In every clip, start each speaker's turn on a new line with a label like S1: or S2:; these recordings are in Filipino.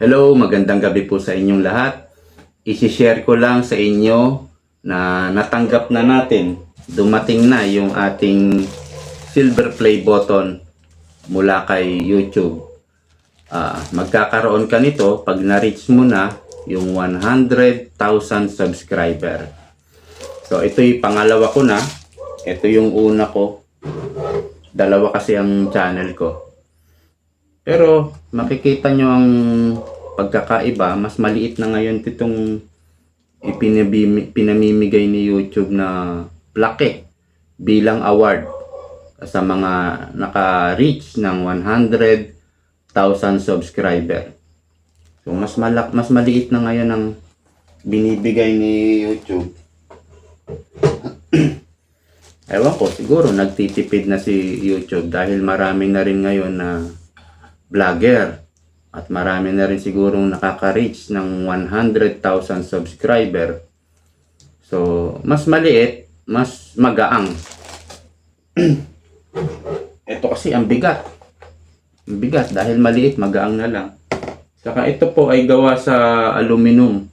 S1: Hello, magandang gabi po sa inyong lahat. I-share ko lang sa inyo na natanggap na natin. Dumating na yung ating silver play button mula kay YouTube. Magkakaroon ka nito pag na-reach mo na yung 100,000 subscriber. So ito yung pangalawa ko na. Ito yung una ko. Dalawa kasi ang channel ko. Pero makikita nyo ang pagkakaiba, mas maliit na ngayon itong pinamimigay ni YouTube na plaque bilang award sa mga naka-reach ng 100,000 subscriber. So mas maliit na ngayon ang binibigay ni YouTube. Ewan ko, siguro nagtitipid na si YouTube dahil marami na rin ngayon na vlogger at marami na rin sigurong nakaka-reach ng 100,000 subscriber. So, mas maliit, mas magaang. Ito kasi ang bigat. Ang bigat dahil maliit, magaang na lang. Saka ito po ay gawa sa aluminum.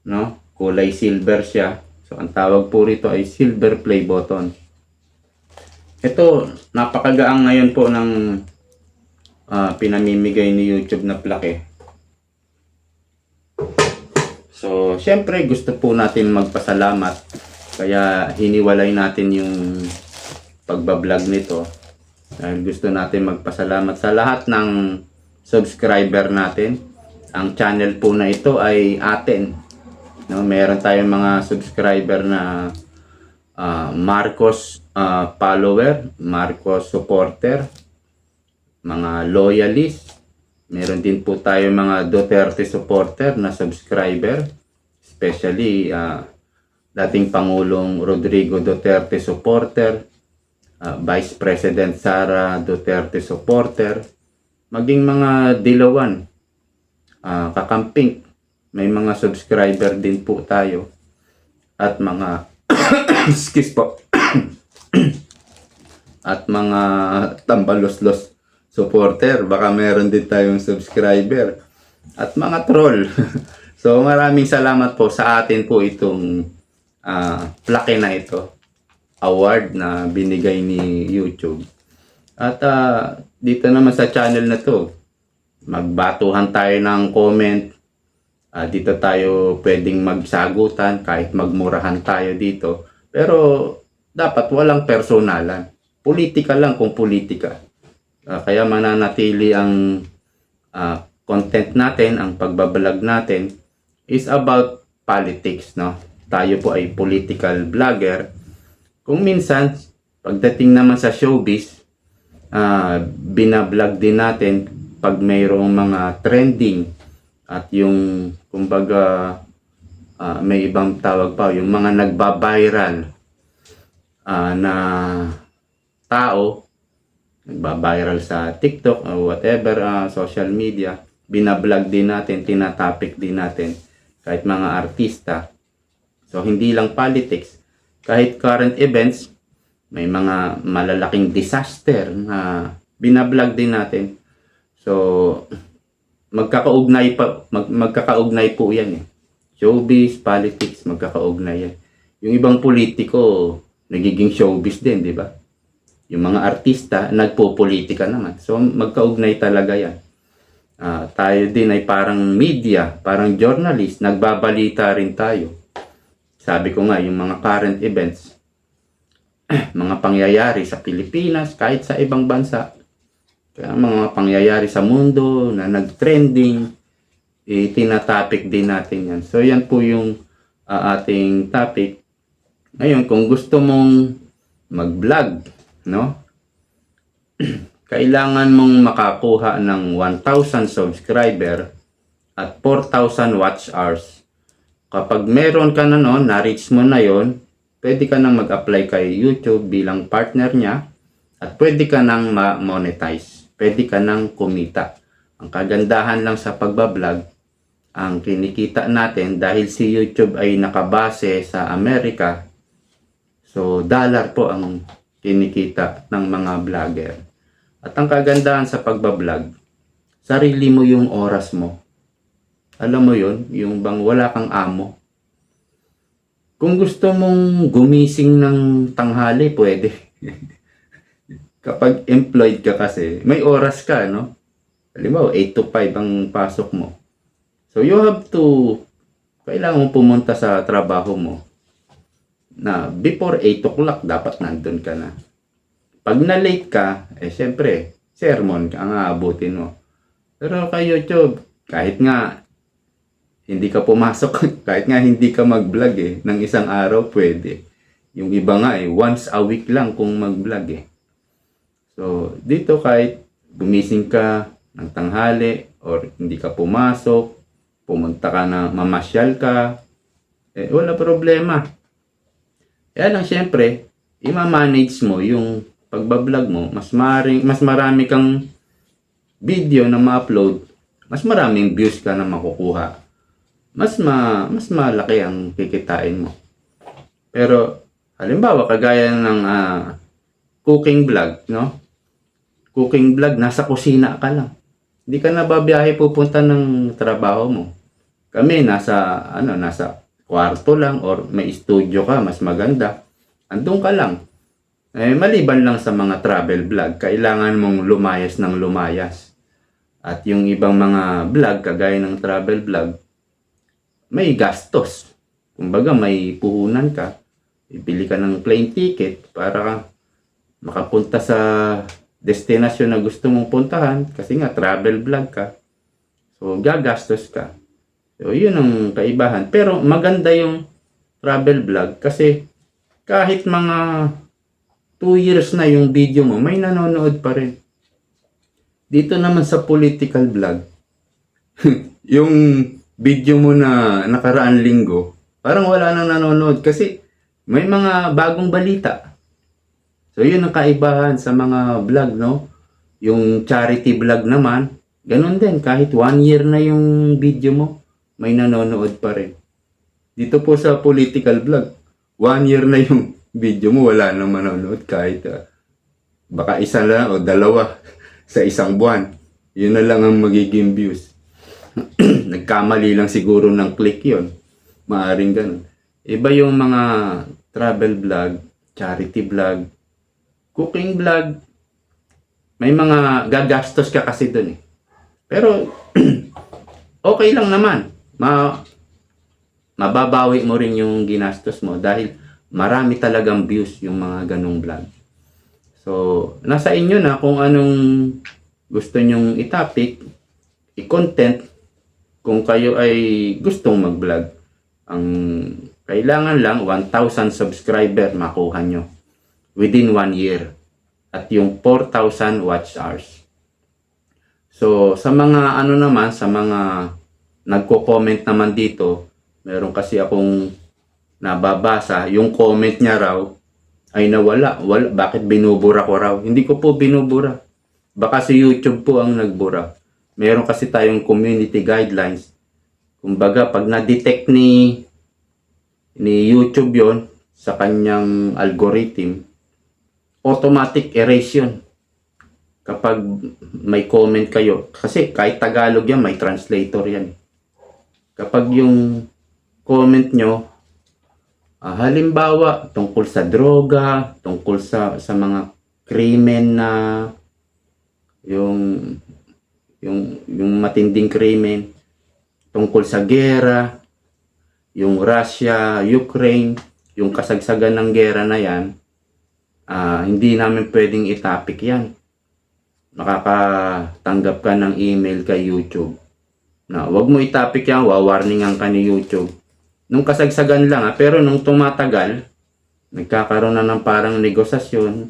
S1: No? Kulay silver siya. So, ang tawag po rito ay silver play button. Ito, napakagaang ngayon po ng pinamimigay ni YouTube na plaque. So, syempre gusto po natin magpasalamat. Kaya hiniwalay natin yung pagbablog nito. Dahil gusto natin magpasalamat sa lahat ng subscriber natin. Ang channel po na ito ay atin. No, meron tayong mga subscriber na Marcos follower, Marcos supporter, mga loyalist. Meron din po tayo mga Duterte supporter na subscriber. Especially dating Pangulong Rodrigo Duterte supporter, Vice President Sara Duterte supporter, maging mga dilawan, kakamping. May mga subscriber din po tayo. At mga excuse po. At mga tambaloslos supporter, baka meron din tayong subscriber at mga troll. So maraming salamat po sa atin po itong plaque na ito, award na binigay ni YouTube. At dito naman sa channel na to, magbatuhan tayo ng comment. Dito tayo pwedeng magsagutan, kahit magmurahan tayo dito, pero dapat walang personalan, politika lang kung politika. Kaya mananatili ang content natin, ang pagbablog natin is about politics, no? Tayo po ay political vlogger. Kung minsan, pagdating naman sa showbiz, binablog din natin pag mayroong mga trending at yung kumbaga may ibang tawag pa, yung mga nagba-viral na tao, nagba-viral sa TikTok o whatever social media, binablog din natin, tinatopic din natin, kahit mga artista. So hindi lang politics, kahit current events, may mga malalaking disaster na binablog din natin. So magkakaugnay po yan eh. Showbiz, politics, magkakaugnay yan. Yung ibang politiko nagiging showbiz din, di ba? Yung mga artista, nagpo-politika naman. So, magkaugnay talaga yan. Tayo din ay parang media, parang journalist, nagbabalita rin tayo. Sabi ko nga, yung mga current events, mga pangyayari sa Pilipinas, kahit sa ibang bansa, kaya mga pangyayari sa mundo na nag-trending, tinatopic din natin yan. So, yan po yung ating topic. Ngayon, kung gusto mong mag-vlog, no? Kailangan mong makakuha ng 1,000 subscriber at 4,000 watch hours. Kapag meron ka na noon, na-reach mo na yon, pwede ka nang mag-apply kay YouTube bilang partner niya at pwede ka nang ma-monetize. Pwede ka nang kumita. Ang kagandahan lang sa pagbablog, ang kinikita natin dahil si YouTube ay nakabase sa Amerika. So, dollar po ang kinikita ng mga vlogger. At ang kagandahan sa pagbablog, sarili mo yung oras mo. Alam mo yun, yung bang wala kang amo. Kung gusto mong gumising ng tanghali, pwede. Kapag employed ka kasi, may oras ka, no? Halimbawa, 8 to 5 ang pasok mo. So, you have to, kailangan mo pumunta sa trabaho mo na before 8 o'clock, dapat nandun ka na. Pag na-late ka, syempre, sermon ang aabutin mo. Pero kay YouTube, kahit nga hindi ka pumasok, kahit nga hindi ka mag-vlog ng isang araw, pwede. Yung iba nga once a week lang kung mag-vlog So, dito kahit gumising ka ng tanghali or hindi ka pumasok, pumunta ka na mamasyal ka, wala problema. Kaya lang syempre, ima-manage mo yung pagbablog mo, mas marami kang video na ma-upload, mas maraming views ka na makukuha. Mas malaki ang kikitain mo. Pero halimbawa kagaya ng cooking vlog, no? Cooking vlog, nasa kusina ka lang. Hindi ka na babiyahe pupunta ng trabaho mo. Kami nasa kwarto lang or may studio ka, mas maganda. Andun ka lang. Maliban lang sa mga travel vlog, kailangan mong lumayas ng lumayas. At yung ibang mga vlog, kagaya ng travel vlog, may gastos. Kumbaga may puhunan ka. Ibili ka ng plane ticket para makapunta sa destinasyon na gusto mong puntahan kasi nga travel vlog ka. So gagastos ka. So yun ang kaibahan. Pero maganda yung travel vlog kasi kahit mga 2 years na yung video mo, may nanonood pa rin. Dito naman sa political vlog, yung video mo na nakaraan linggo, parang wala nang nanonood kasi may mga bagong balita. So yun ang kaibahan sa mga vlog, no? Yung charity vlog naman, ganun din. Kahit 1 year na yung video mo, may nanonood pa rin. Dito po sa political vlog, 1 year na yung video mo, wala nang manonood kahit baka isa lang o dalawa sa isang buwan. Yun na lang ang magiging views. Nagkamali lang siguro ng click yon. Maaring ganun. Iba yung mga travel vlog, charity vlog, cooking vlog, may mga gagastos ka kasi dun Pero, okay lang naman. Mababawi mo rin yung ginastos mo dahil marami talagang views yung mga ganong vlog. So, nasa inyo na kung anong gusto nyong i-topic, i-content, kung kayo ay gustong mag-vlog. Ang kailangan lang 1,000 subscriber makuha nyo within 1 year at yung 4,000 watch hours. So sa mga sa mga nagko-comment naman dito, meron kasi akong nababasa, yung comment niya raw ay nawala. Bakit binubura ko raw? Hindi ko po binubura. Baka si YouTube po ang nagbura. Meron kasi tayong community guidelines. Kumbaga pag na-detect ni YouTube yon sa kanyang algorithm, automatic erase yun. Kapag may comment kayo. Kasi kahit Tagalog yan, may translator yan. Kapag yung comment nyo, halimbawa, tungkol sa droga, tungkol sa mga krimen na yung matinding krimen, tungkol sa gera, yung Russia, Ukraine, yung kasagsagan ng gera na yan, hindi namin pwedeng i-topic yan. Makakatanggap ka ng email kay YouTube na wag mo i-topic yan, wawarningan ka ni YouTube. Nung kasagsagan lang pero nung tumatagal, nagkakaroon na ng parang negosasyon,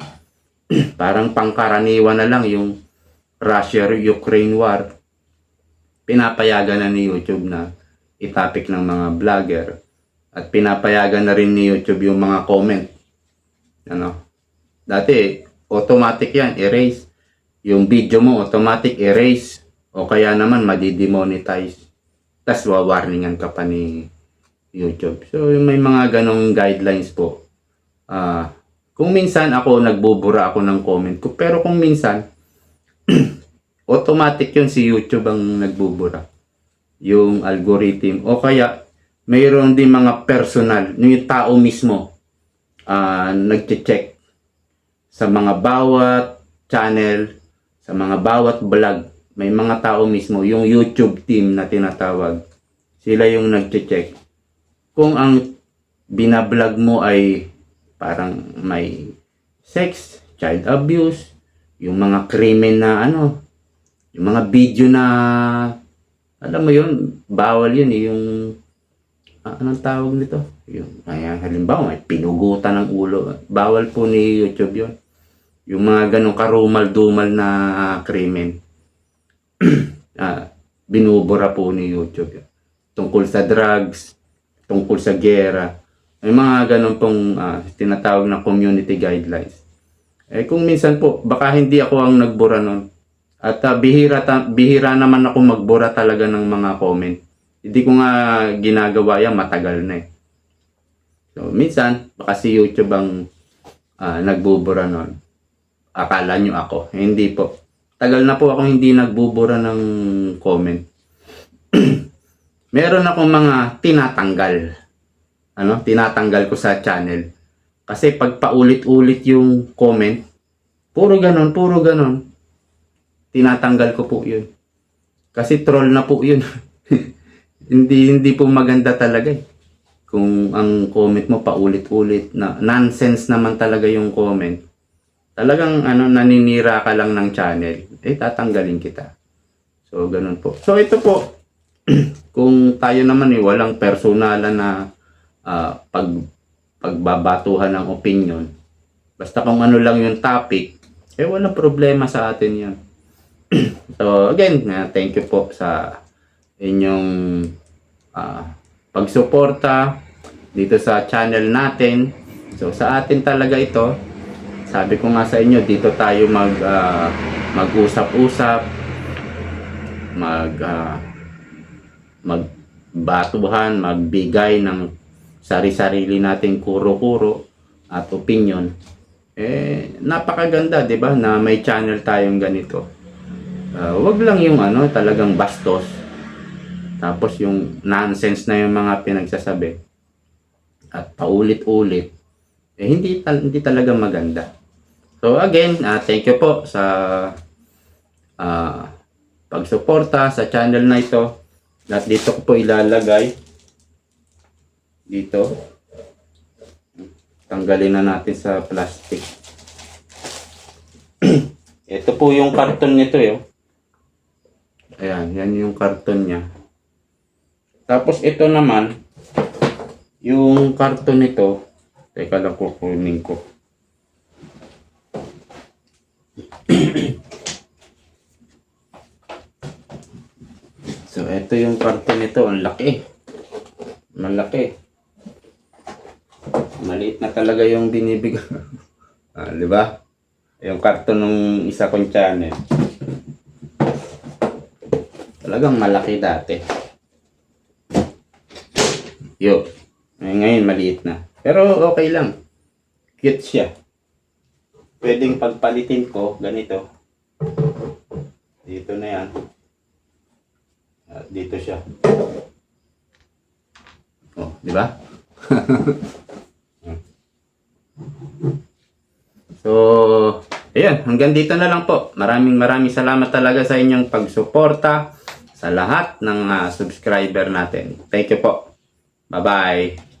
S1: parang pangkaraniwan na lang yung Russia-Ukraine war. Pinapayagan na ni YouTube na i-topic ng mga vlogger at pinapayagan na rin ni YouTube yung mga comment. Dati, automatic yan, erase. Yung video mo, automatic erase. O kaya naman, madi-demonetize. Tapos, wawarningan ka pa ni YouTube. So, may mga ganong guidelines po. Kung minsan ako, nagbubura ako ng comment ko. Pero kung minsan, automatic yun si YouTube ang nagbubura. Yung algorithm. O kaya, mayroon din mga personal, yung tao mismo, nagche-check sa mga bawat channel, sa mga bawat vlog. May mga tao mismo, yung YouTube team na tinatawag. Sila yung nagche-check. Kung ang binablog mo ay parang may sex, child abuse, yung mga krimen na yung mga video na, alam mo yun, bawal yun yung, anong tawag nito? Yung, halimbawa, may pinugutan ng ulo. Bawal po ni YouTube yun. Yung mga ganong karumal-dumal na krimen. Binubura po ni YouTube yun. Tungkol sa drugs, tungkol sa gera. May mga ganon pong tinatawag na community guidelines. Kung minsan po, baka hindi ako ang nagbura nun. At bihira naman ako magbura talaga ng mga comment. Hindi ko nga ginagawa yan, matagal na eh. So, minsan, baka si YouTube ang nagbubura nun. Akala nyo ako. Hindi po. Tagal na po ako hindi nagbubura ng comment. Meron akong mga tinatanggal. Tinatanggal ko sa channel. Kasi pag paulit-ulit yung comment, puro ganon. Tinatanggal ko po yun. Kasi troll na po yun. hindi po maganda talaga eh. Kung ang comment mo paulit-ulit na nonsense naman talaga yung comment. Talagang naninira ka lang ng channel, tatanggalin kita. So ganun po. So ito po, kung tayo naman walang personalan na pagbabatuhan ng opinion, basta kung ano lang yung topic, walang problema sa atin yan. So again, thank you po sa inyong pagsuporta dito sa channel natin. So sa atin talaga ito, sabi ko nga sa inyo, dito tayo mag-usap-usap, magbatuhan, magbigay ng sari-sarili nating kuro-kuro at opinion. Napakaganda, 'di ba, na may channel tayong ganito. Wag lang yung talagang bastos. Tapos yung nonsense na yung mga pinagsasabi. At paulit-ulit. Hindi talaga maganda. So again, thank you po sa pagsuporta sa channel na ito. At dito ko po ilalagay dito. Tanggalin na natin sa plastic. Ito po yung karton nito Ayan, yan yung karton niya. Tapos ito naman, yung karton nito, teka lang kukunin ko. So, ito yung karton nito. Ang laki. Malaki. Maliit na talaga yung binibigay. Di ba? Yung karton ng isa kong channel. Talagang malaki dati. Ngayon maliit na. Pero okay lang. Cute siya. Pwedeng pagpalitin ko ganito. Dito na yan. At dito siya. Di ba? So, ayan, hanggang dito na lang po. Maraming salamat talaga sa inyong pagsuporta sa lahat ng subscriber natin. Thank you po. Bye-bye.